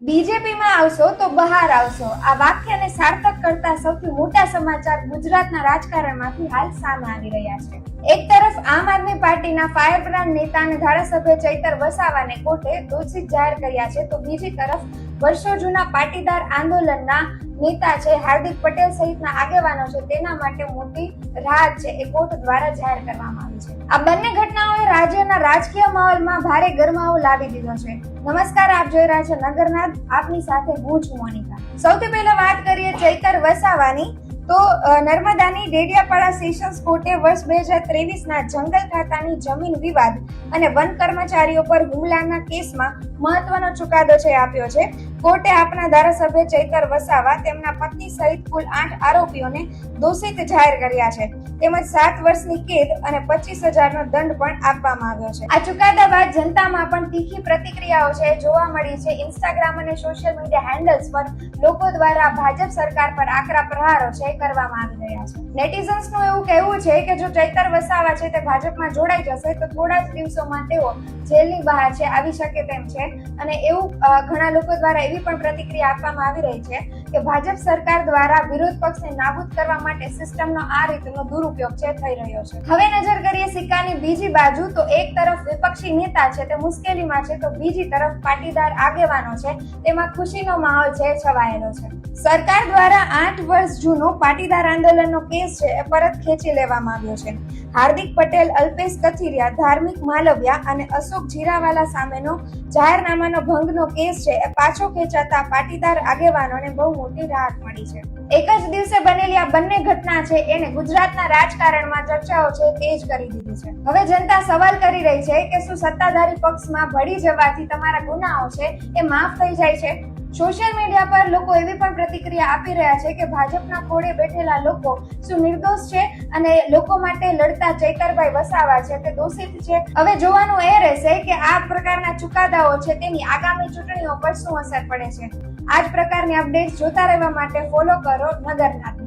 બીજેપીમાં આવશો તો બહાર આવશો, આ વાક્યને સાર્થક કરતા સૌથી મોટા સમાચાર ગુજરાતના રાજકારણમાંથી હાલ સામે આવી રહ્યા છે. એક તરફ આમ આદમી પાર્ટીના ફાયરબ્રાન્ડ નેતા અને ધારાસભ્ય ચૈતર વસાવાને કોર્ટે દોષિત જાહેર કર્યા છે, તો બીજી તરફ વર્ષો જૂના પાટીદાર આંદોલનના નેતા છે હાર્દિક પટેલ સહિતના આગેવાનો છે તેના માટે મોટી રાહત છે એ કોર્ટ દ્વારા જાહેર કરવામાં આવી છે. આ બંને ઘટનાઓએ રાજ્યના રાજકીય માહોલમાં ભારે ગરમાવો લાવી દીધો છે. નમસ્કાર, આપ જોઈ રહ્યા છો નગરનાદ, આપની સાથે હું છું મોનિકા. સૌથી પહેલા વાત કરીએ ચૈતર વસાવાની, તો નર્મદાની ડેડિયાપાડા સેશન્સ કોર્ટે વર્ષ 2023ના જંગલ ખાતાની જમીન વિવાદ અને વન કર્મચારીઓ પર હુમલાના કેસમાં મહત્વનો ચુકાદો છે આપ્યો છે. કોર્ટે આપના ધારાસભ્ય ચૈતર વસાવા, તેમના પત્ની સહિત કુલ 8 આરોપીઓને દોષિત જાહેર કર્યા છે, તેમજ 7 વર્ષની કેદ અને 25,000નો દંડ પણ આપવામાં આવ્યો છે. આ ચુકાદા બાદ જનતામાં પણ તીખી પ્રતિક્રિયાઓ છે જોવા મળી છે. ઇન્સ્ટાગ્રામ અને સોશિયલ મીડિયા હેન્ડલ્સ પર લોકો દ્વારા ભાજપ સરકાર પર આકરા પ્રહારો છે કરવામાં આવી રહ્યા છે. નેટિઝન્સનું એવું કહેવું છે કે જો ચૈતર વસાવા છે તે ભાજપમાં જોડાઈ જશે તો થોડા જ દિવસોમાં તેઓ જેલની બહાર છે આવી શકે તેમ છે, અને એવું ઘણા લોકો દ્વારા એવી પણ પ્રતિક્રિયા આપવામાં આવી રહી છે કે ભાજપ સરકાર દ્વારા વિરોધ પક્ષને નાબૂદ કરવા માટે સિસ્ટમનો આ રીતનો દુરુપયોગ છે થઈ રહ્યો છે. હવે નજર કરીએ સિક્કાની બીજી બાજુ, તો એક તરફ વિપક્ષી નેતા છે તે મુશ્કેલીમાં છે, તો બીજી તરફ પાટીદાર આગેવાનો છે તેમાં ખુશીનો માહોલ છે છવાયેલો છે. સરકાર દ્વારા 8 વર્ષ જૂનો પાટીદાર આંદોલનનો કેસ છે એ પરત ખેંચી લેવામાં આવ્યો છે. હાર્દિક પટેલ, અલ્પેશ કથિરિયા, ધાર્મિક માલવિયા અને અશોક જીરાવાલા સામેનો જાહેરનામાનો ભંગનો કેસ છે એ પાછો ખેંચાતા પાટીદાર આગેવાનોને બહુ મોટી રાહત મળી છે. એક જ દિવસે બનેલી આ બંને ઘટના છે એને ગુજરાતના રાજકારણમાં ચર્ચાઓ છે તેજ કરી દીધી છે. હવે જનતા સવાલ કરી રહી છે કે શું સત્તાધારી પક્ષમાં ભળી જવાથી તમારા ગુનાઓ છે એ માફ થઈ જાય છે? સોશિયલ મીડિયા પર લોકો એવી પણ પ્રતિક્રિયા આપી રહ્યા છે કે ભાજપના ખોળે બેઠેલા લોકો શું નિર્દોષ છે અને લોકો માટે લડતા ચૈતરભાઈ વસાવા છે તે દોષિત છે? હવે જોવાનું એ રહેશે કે આ પ્રકારના ચુકાદાઓ છે તેની આગામી ચૂંટણીઓ પર શું અસર પડે છે. આ જ પ્રકારની અપડેટ્સ જોતા રહેવા માટે ફોલો કરો નગરનાદ.